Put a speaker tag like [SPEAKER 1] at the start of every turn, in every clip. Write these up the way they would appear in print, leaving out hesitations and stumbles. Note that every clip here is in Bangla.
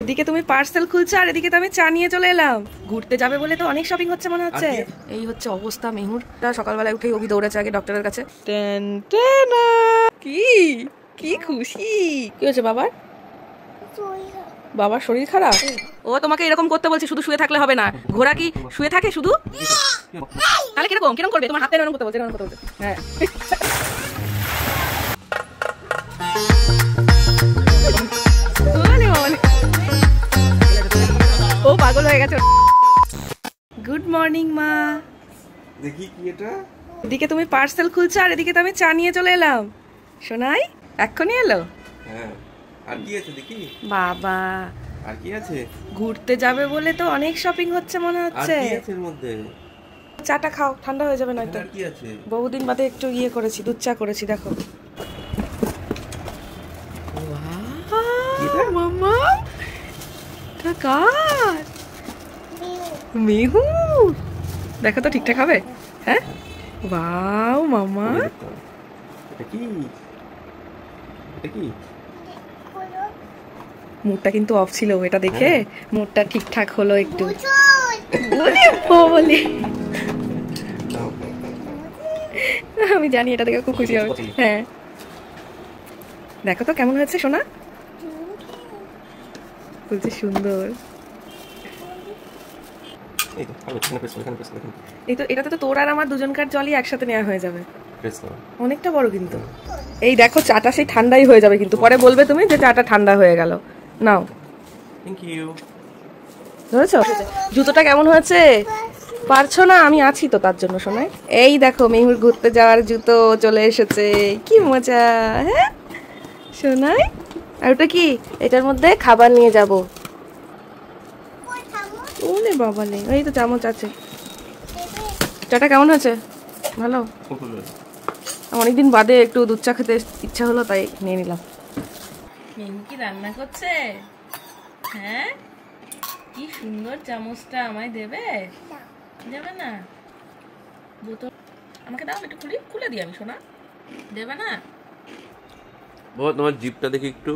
[SPEAKER 1] এদিকে তুমি পার্সেল খুলছো আর এদিকে তো আমি চা নিয়ে চলে এলাম। ঘুরতে যাবে বলে তো অনেক শপিং হচ্ছে মনে হচ্ছে। এই হচ্ছে অবস্থা মেহুরটা সকালবেলায় উঠেই অভি দৌড়েছে আগে ডক্টরের কাছে। কি কি খুশি! কি হয়েছে বাবার? বাবার শরীর খারাপ? ও তোমাকে এরকম করতে বলছে, শুধু শুয়ে থাকলে হবে না। ঘোড়া কি শুয়ে থাকে শুধু? তাহলে কিরকম কিরকম করবে? তোমার হাতে এরকম করতে বলছে, এরকম করতে বলছে। হ্যাঁ ও পাগল হয়ে গেছে। গুড মর্নিং মা।
[SPEAKER 2] দেখি কি এটা?
[SPEAKER 1] এদিকে তুমি পার্সেল খুলছো আর এদিকে তো আমি চা নিয়ে চলে এলাম। শোনাই এক্ষুনি এলো।
[SPEAKER 2] হ্যাঁ, আর কি আছে দেখি?
[SPEAKER 1] বাবা
[SPEAKER 2] আর কি আছে?
[SPEAKER 1] ঘুরতে যাবে বলে তো অনেক শপিং হচ্ছে মনে হচ্ছে।
[SPEAKER 2] আর কি আছে এর মধ্যে?
[SPEAKER 1] চাটা খাও, ঠান্ডা হয়ে যাবে নয়তো।
[SPEAKER 2] আর কি আছে?
[SPEAKER 1] বহুদিন বাদে একটু ইয়ে করেছি, দুধ চা করেছি দেখো। মামা কার মেহু দেখো তো ঠিকঠাক হবে। হ্যাঁ ওয়াও মামা,
[SPEAKER 2] এটা কি? এটা কি?
[SPEAKER 1] মুডটা কিন্তু অফ ছিল, এটা দেখে মুডটা ঠিকঠাক হলো একটু। বলে আমি জানি এটা দেখে খুব খুশি হবে। হ্যাঁ দেখো তো কেমন হয়েছে সোনা, বলছে সুন্দর। এই তো এটাতে তো তোর আর আমার দুজনকার জলই একসাথে নেওয়া হয়ে যাবে, অনেকটা বড় কিন্তু। এই দেখো চাটা সেই ঠান্ডাই হয়ে যাবে কিন্তু, পরে বলবে তুমি যে চাটা ঠান্ডা হয়ে গেল। নাও,
[SPEAKER 2] থ্যাংক ইউ।
[SPEAKER 1] ধরেছো? জুতোটা কেমন হয়েছে? পারছো না, আমি আছি তো তার জন্য শোনাই। এই দেখো মেহুর ঘুরতে যাওয়ার জুতো চলে এসেছে, কি মজা। হ্যাঁ শোনাই। আর ওটা কি? এটার মধ্যে খাবার নিয়ে যাব। ওরে বাবা নেই, এই তো চামচ আছে। চাটা কেমন হয়েছে? ভালো? অনেকদিন বাদে একটু দুধ চা খেতে ইচ্ছা হলো তাই নিয়ে নিলাম। মেহু কি রান্না করছে? হ্যাঁ কি সুন্দর চামচটা, আমায় দেবে? দেবে না? বোতল আমাকে দাও, একটু খুলে দিই আমি সোনা। দেবে না?
[SPEAKER 2] বাবা তোমার জিপটা দেখি একটু।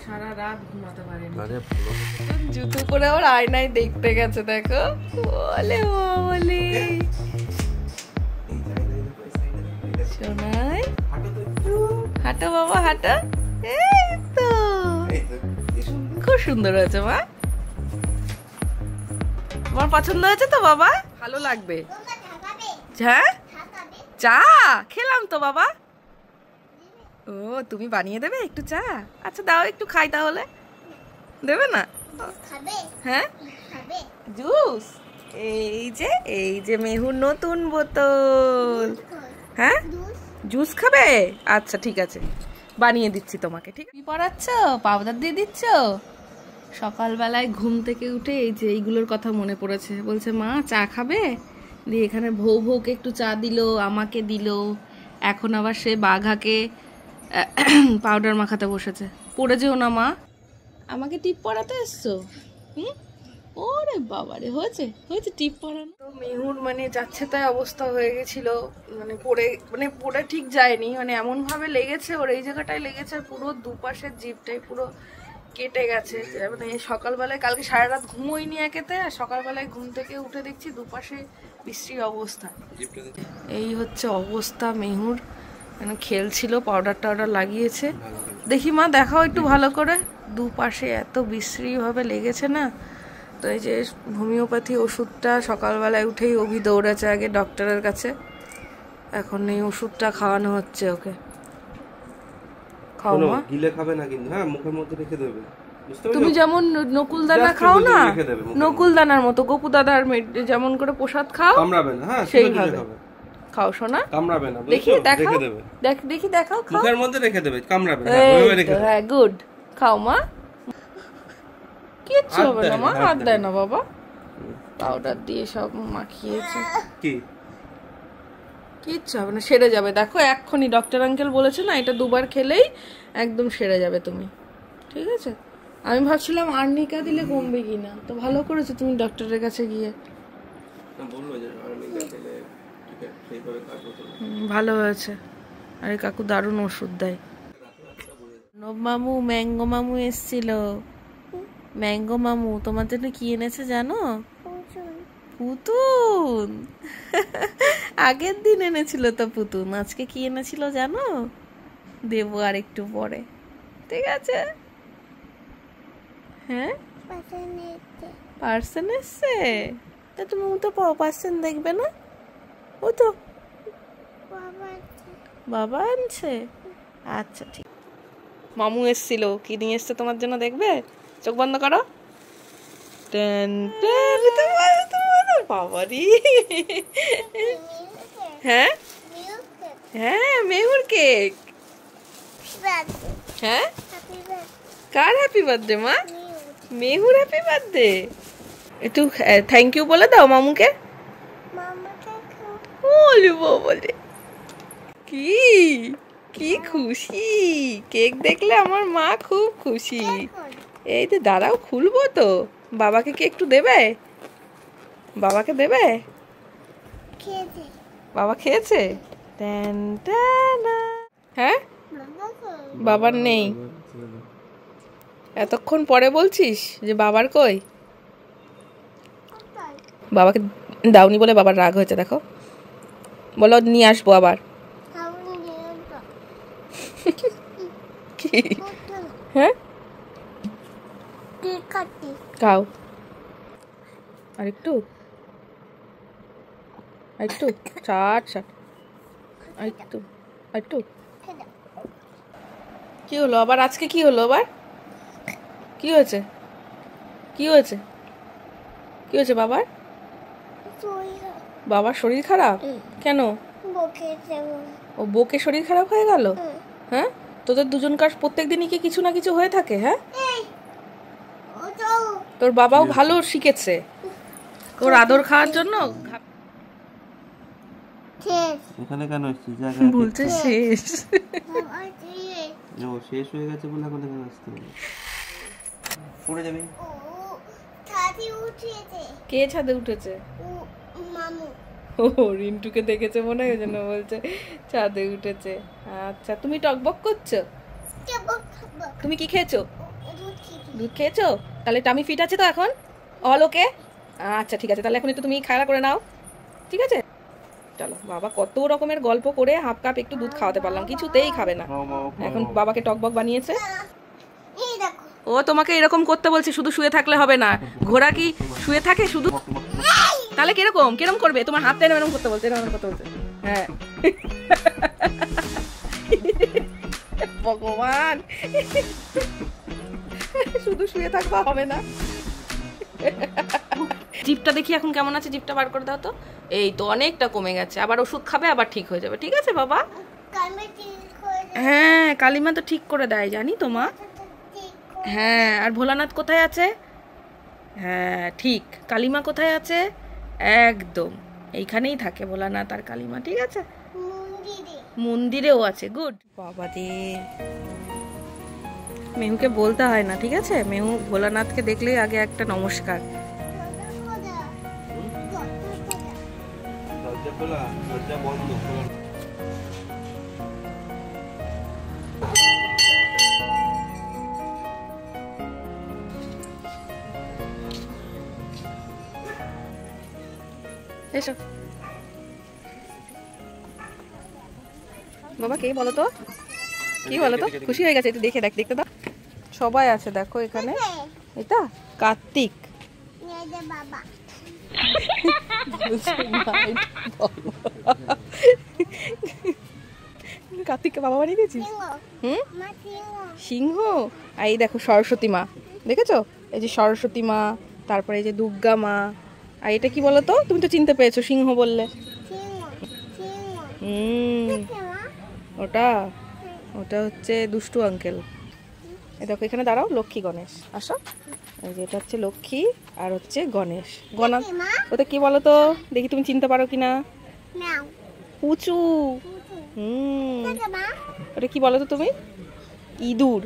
[SPEAKER 1] সারা রাত ঘুমাতে পারেনি। জুতো পরে ওর আয়নায় দেখতে গেছে দেখো। বলে বলে শোনাই, হাঁটো বাবা হাঁটো। এই তো খুব সুন্দর হয়েছে মা, তোমার পছন্দ হয়েছে তো বাবা? ভালো লাগবে। হ্যাঁ চা খেলাম তো বাবা। ও তুমি বানিয়ে দেবে একটু চা? আচ্ছা দাও একটু খাই তাহলে। দেবে না? হ্যাঁ জুস, এই যে মেহুর নতুন বোতল। হ্যাঁ জুস খাবে? আচ্ছা ঠিক আছে, বানিয়ে দিচ্ছি তোমাকে। ঠিক কি পড়াচ্ছ? পাউডার দিয়ে দিচ্ছ? সকালবেলায় ঘুম থেকে উঠে এই যে এইগুলোর কথা মনে পড়েছে, বলছে মা চা খাবে? দিয়ে এখানে ভৌকে একটু চা দিল, আমাকে দিল, এখন আবার সে বাঘাকে পাউডার মাখাতে বসেছে। পড়ে যেও না মা। আমাকে টিপ পড়াতে এসছো? ওরে বাবারে, হয়েছে হয়েছে টিপ পড়ানো। তো মেহুর মানে যাচ্ছে তাই অবস্থা হয়ে গেছিল, মানে পড়ে ঠিক যায়নি, মানে এমন ভাবে লেগেছে ওর, এই জায়গাটায় লেগেছে, পুরো দুপাশের জিভটাই পুরো কেটে গেছে। মানে সকালবেলায় কালকে সারা রাত ঘুমোইনি একেতে, আর সকালবেলায় ঘুম থেকে উঠে দেখছি দুপাশে বিশ্রী অবস্থা। এই হচ্ছে অবস্থা মেহুর, মানে খেলছিল, পাউডার লাগিয়েছে। দেখি মা দেখাও একটু ভালো করে, দুপাশে এত বিশ্রী ভাবে লেগেছে না। তো এই যে হোমিওপ্যাথি ওষুধটা সকালবেলায় উঠেই অভি দৌড়েছে আগে ডক্টরের কাছে, এখন এই ওষুধটা খাওয়ানো হচ্ছে ওকে। খাও মা,
[SPEAKER 2] গিলে খাবে না কিন্তু, হ্যাঁ মুখের মধ্যে রেখে দেবে।
[SPEAKER 1] তুমি যেমন নকুল দানা খাও না, নকুল দানার মতো গপু দাদার যেমন করে প্রসাদ খাও,
[SPEAKER 2] কামড়াবে না। হ্যাঁ
[SPEAKER 1] সেইভাবে খাও সোনা,
[SPEAKER 2] কামড়াবে না।
[SPEAKER 1] দেখি দেখাও, দেখি দেখাও,
[SPEAKER 2] মুখের মধ্যে রেখে দেবে, কামড়াবে না।
[SPEAKER 1] হ্যাঁ গুড, খাও মা, কিচ্ছু হবে না মা, হাত দেয় না বাবা, পাউডার দিয়ে সব মাখিয়েছে, কিচ্ছু হবে না, সেরে যাবে। দেখো এক্ষুনি ডক্টর আঙ্কেল বলেছে না, এটা দুবার খেলেই একদম সেরে যাবে তুমি, ঠিক আছে? আমি ভাবছিলাম আর্নিকা দিলে কমবে কিনা, তো ভালো করেছো তুমি ডক্টরের কাছে গিয়ে। ভালো হয়েছে, আরে কাকু দারুণ ওষুধ দেয়। প্রণব মামু ম্যাঙ্গো মামু এসেছিল। ম্যাঙ্গো মামু তোমার জন্য কি এনেছে জানো? পুতুন। আগের দিন এনেছিল তো পুতুন, আজকে কি এনেছিল জানো? দেবো আর একটু পরে, ঠিক আছে? হ্যাঁ, পার্সেন এসছে। তা তুমি তো পার্সেন দেখবে না? ও তো বাবা আনছে। আচ্ছা ঠিক। মামু এসছিল, কি নিয়ে এসছে তোমার জন্য দেখবে? চোখ বন্ধ করো। বাবারি, হ্যাঁ হ্যাঁ, মেহুর কেক। হ্যাঁ, কার হ্যাপি বার্থডে মা? মেহুর হ্যাপি বার্থডে। একটু থ্যাংক ইউ বলে দাও মামুকে। বলে কি কি খুশি, কেক দেখলে আমার মা খুব খুশি। এই তো দাঁড়াও, খুলবো তো। বাবাকে কি একটু দেবে? বাবাকে দেবে? বাবা খেয়েছে? হ্যাঁ, বাবার নেই। এতক্ষণ পরে বলছিস যে বাবার কই? বাবাকে দাওনি বলে বাবার রাগ হয়েছে, দেখো। বলো নিয়ে আসবো আবার। কি? হ্যাঁ, খাও আরেকটু, আরেকটু চাট চাট, আরেকটু আরেকটু। কি হলো আবার আজকে? কি হলো আবার? কি হয়েছে? কি হয়েছে? কি হয়েছে বাবার? বাবার শরীর খারাপ? কেন? ও বকে শরীর খারাপ হয়ে গেল? হ্যাঁ, তোদের দুজনকার প্রত্যেক দিনই কি কিছু না কিছু হয়ে থাকে? হ্যাঁ, তোর বাবাও ভালো শিখেছে তোর আদর খাওয়ার জন্য।
[SPEAKER 2] এখানে কেন এসেছিস?
[SPEAKER 1] বলছে শেষ।
[SPEAKER 2] ও শেষ হয়ে গেছে বলে এখন এখানে আসতে হবে। পড়ে যাবি।
[SPEAKER 1] কে ছাদে উঠেছে?
[SPEAKER 3] মামু।
[SPEAKER 1] ও রিন্টুকে দেখেছে মনে হয়, জন্য বলছে ছাদে উঠেছে। আচ্ছা, তুমি টকবক করছো? তুমি কি খেয়েছো? দুধ খেয়েছো? তাহলে টামি ফিট আছে তো এখন? অল ওকে? আচ্ছা ঠিক আছে, তাহলে এখন একটু তুমি খাওয়া করে নাও, ঠিক আছে? চলো, বাবা কত রকমের গল্প করে হাফ কাপ একটু দুধ খাওয়াতে পারলাম, কিছুতেই খাবে না। এখন বাবাকে টকবক বানিয়েছে। ও তোমাকে এরকম করতে বলছে, শুধু শুয়ে থাকলে হবে না। ঘোড়া কি শুয়ে থাকে শুধু? তাহলে কিরকম কিরকম করবে? তোমার হাতটা এরকম করতে বলছে, এরকম করতে বলছে। হ্যাঁ, ভগবান, শুধু শুয়ে থাকবা হবে না। জিভটা দেখি এখন কেমন আছে, জিভটা বার করে দাও তো। এই তো অনেকটা কমে গেছে, আবার ওষুধ খাবে, আবার ঠিক হয়ে যাবে, ঠিক আছে বাবা? হ্যাঁ, কালিমা তো ঠিক করে দেয়, জানি তো মা। হ্যাঁ, আর ভোলানাথ কোথায় আছে? হ্যাঁ ঠিক, কালিমা কোথায় আছে? একদম এইখানেই থাকে ভোলানাথ আর কালিমা, ঠিক আছে? মন্দিরেও আছে। গুড বাবা রে, মেহুকে বলতে হয় না, ঠিক আছে? মেহু ভোলানাথকে দেখলেই আগে একটা নমস্কার।
[SPEAKER 2] দরজা খোলা, দরজা বন্ধ।
[SPEAKER 1] এসো বাবা, কে বলো তো? কি বলো তো? খুশি হয়ে গেছে? একটু দেখে দেখ, দেখতে দাও। সবাই আছে দেখো এখানে। এটা কার্তিক। কার্তিককে বাবা বানিয়ে দিয়েছিস? সিংহ। আর এই দেখো সরস্বতী মা, দেখেছো? এই যে সরস্বতী মা, তারপরে এই যে দুর্গা মা। আর এটা কি বলো তো? তুমি তো চিনতে পেরেছো, সিংহ বললে। ওটা ওটা হচ্ছে দুষ্টু আঙ্কেল। এই দেখো এখানে দাঁড়াও, লক্ষ্মী গণেশ, আসো। এই যে এটা হচ্ছে লক্ষ্মী আর হচ্ছে গণেশ। ওটা কি বলো তো? দেখি তুমি চিনতে পারো কিনা। পুচু। ওটা কি বলো তো তুমি? ইঁদুর।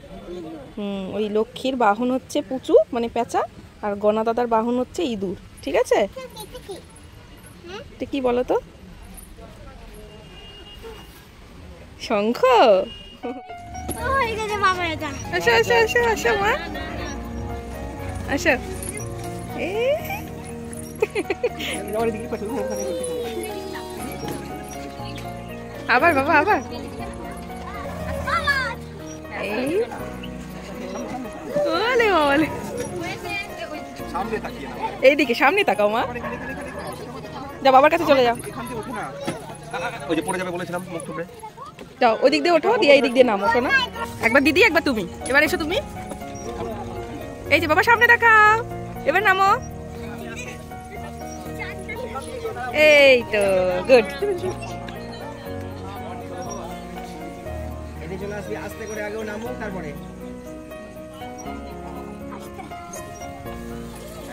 [SPEAKER 1] ওই লক্ষ্মীর বাহন হচ্ছে পুচু মানে পেঁচা, আর গণা দাদার বাহন হচ্ছে ইঁদুর, ঠিক আছে? এটা কি বলো তো? শঙ্খ। আসো আসো আসো আসো মা, আসো। আবার বাবা আবার, এই ওলে ওলে, এইদিকে সামনে তাকাও মা, যাও বাবার কাছে চলে যাও,
[SPEAKER 2] ওই যে পড়ে যাবে বলেছিলাম মুখ থুবড়ে।
[SPEAKER 1] যাও ওই দিক দিয়ে ওঠো, দিয়ে এই দিক দিয়ে নামো, ওঠো না, একবার দিদি একবার তুমি, এবার এসো তুমি, এই যে বাবা সামনে তাকাও, এবার নামো, এই তো গুড।
[SPEAKER 2] এদিকে চলে আসবি, আস্তে করে আগেও নামো, তারপরে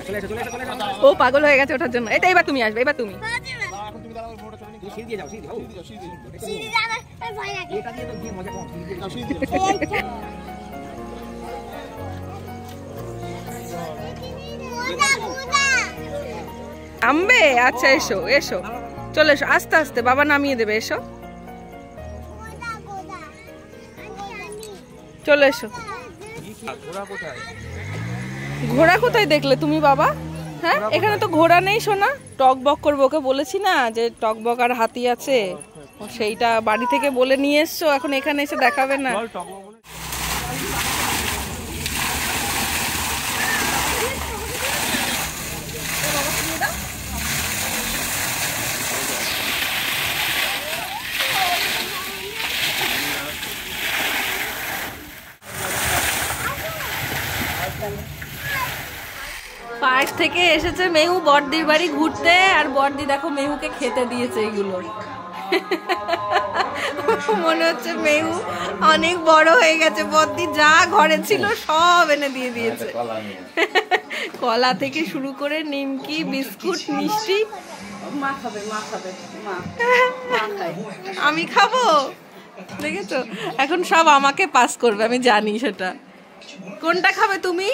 [SPEAKER 2] চলে এসো চলে এসো চলে এসো।
[SPEAKER 1] ও পাগল হয়ে গেছে ওঠার জন্য, এটা এবার তুমি আসবে, এবার তুমি।
[SPEAKER 2] সিঁড়ি দিয়ে যাও, সিঁড়ি যাও, এটা দিয়ে তো গিয়ে মজা কম, সিঁড়ি দিয়ে যাও, সিঁড়ি দিয়ে
[SPEAKER 1] নামবে, আচ্ছা এসো এসো, চলে এসো আস্তে আস্তে, বাবা নামিয়ে দেবে, এসো চলে এসো। ঘোড়া কোথায় দেখলে তুমি বাবা? হ্যাঁ এখানে তো ঘোড়া নেই সোনা, টক বক করবো, ওকে বলেছি না যে টক বক আর হাতি আছে, ও সেইটা বাড়ি থেকে বলে নিয়ে এসছো, এখন এখানে এসে দেখাবে না। 5 থেকে এসেছে মেহু বড়দির বাড়ি ঘুরতে, আর বড়দি দেখো মেহুকে খেতে দিয়েছে এইগুলো। মনে হচ্ছে মেহু অনেক বড় হয়ে গেছে, বড়দি যা ঘরে ছিল সব এনে দিয়ে দিয়েছে, কলা থেকে শুরু করে নিমকি, বিস্কুট, মিষ্টি। মা খাবে, মা খাবে, মা খায়, আমি খাবো, দেখেছো এখন সব আমাকে পাস করবে, আমি জানি সেটা। কোনটা খাবে তুমি?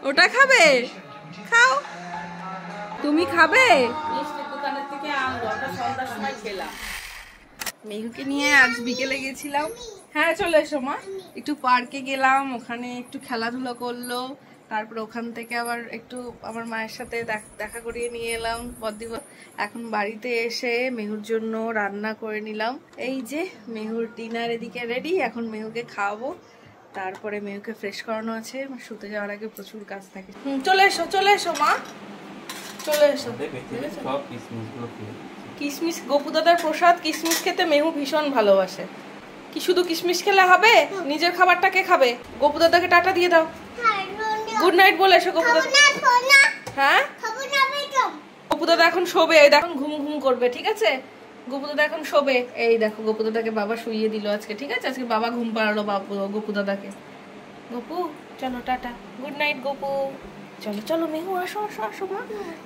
[SPEAKER 1] ওটা খাবে, খাও, তুমি খাবে। দোকানের থেকে আনবো, আমরা সন্ধ্যার সময় খেলাম। মেহুকে নিয়ে আজ বিকেলে গেছিলাম, হ্যাঁ চলে এসো মা, একটু পার্কে গেলাম, ওখানে একটু খেলাধুলা করলো, তারপর ওখান থেকে আবার একটু আমার মায়ের সাথে দেখা করিয়ে নিয়ে এলাম বদ্দি। এখন বাড়িতে এসে মেহুর জন্য রান্না করে নিলাম, এই যে মেহুর ডিনার এদিকে রেডি, এখন মেহুকে খাওয়াবো, তারপরে মেহুকে ফ্রেশ করানো আছে, শুতে যাওয়ার আগে প্রচুর কাজ থাকে। চলে এসো মা, চলে এসো। কিশমিশ গপু দাদার প্রসাদ, কিশমিশ খেতে মেহু ভীষণ ভালোবাসে। কি শুধু কিশমিশ খেলে হবে? নিজের খাবারটা কে খাবে? গপু দাদাকে টাটা দিয়ে দাও, গুড নাইট বলে এসো গপু দাদা। হ্যাঁ গপু দাদা এখন শোবে, এই দেখুন ঘুম ঘুম করবে, ঠিক আছে গপু দাদা এখন শোবে, এই দেখো গপু দাদাকে বাবা শুইয়ে দিল আজকে, ঠিক আছে আজকে বাবা ঘুম পাড়ালো গপু দাদাকে। গপু চলো টাটা, গুড নাইট গপু, চলো চলো মেহু আসো আসো আসো মা,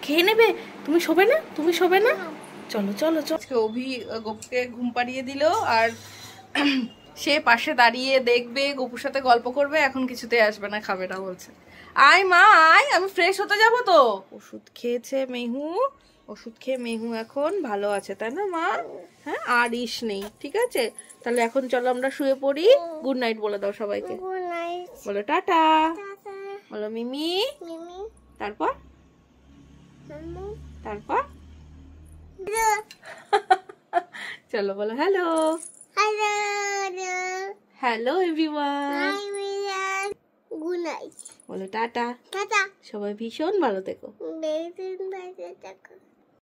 [SPEAKER 1] খেয়ে নেবে, তুমি শোবে না, তুমি শোবে না, চলো চলো চলো। অভি গপুকে ঘুম পাড়িয়ে দিল, আর সে পাশে দাঁড়িয়ে দেখবে, গপুর সাথে গল্প করবে, এখন কিছুতে আসবে না, খাবে না বলছে। আয় মা আয়, আমি ফ্রেশ হতে যাব তো। ওষুধ খেয়েছে মেহু, ওষুধ খেয়ে মেহু এখন ভালো আছে, তাই না মা? হ্যাঁ আর ইস নেই, ঠিক আছে তাহলে এখন চলো আমরা শুয়ে পড়ি। গুড নাইট বলে দাও সবাইকে, বলো টাটা, বলো মিমি, তারপর তারপর চলো বলো hello, hello everyone, good night বলো টাটা, সবাই ভীষণ ভালো থেকো।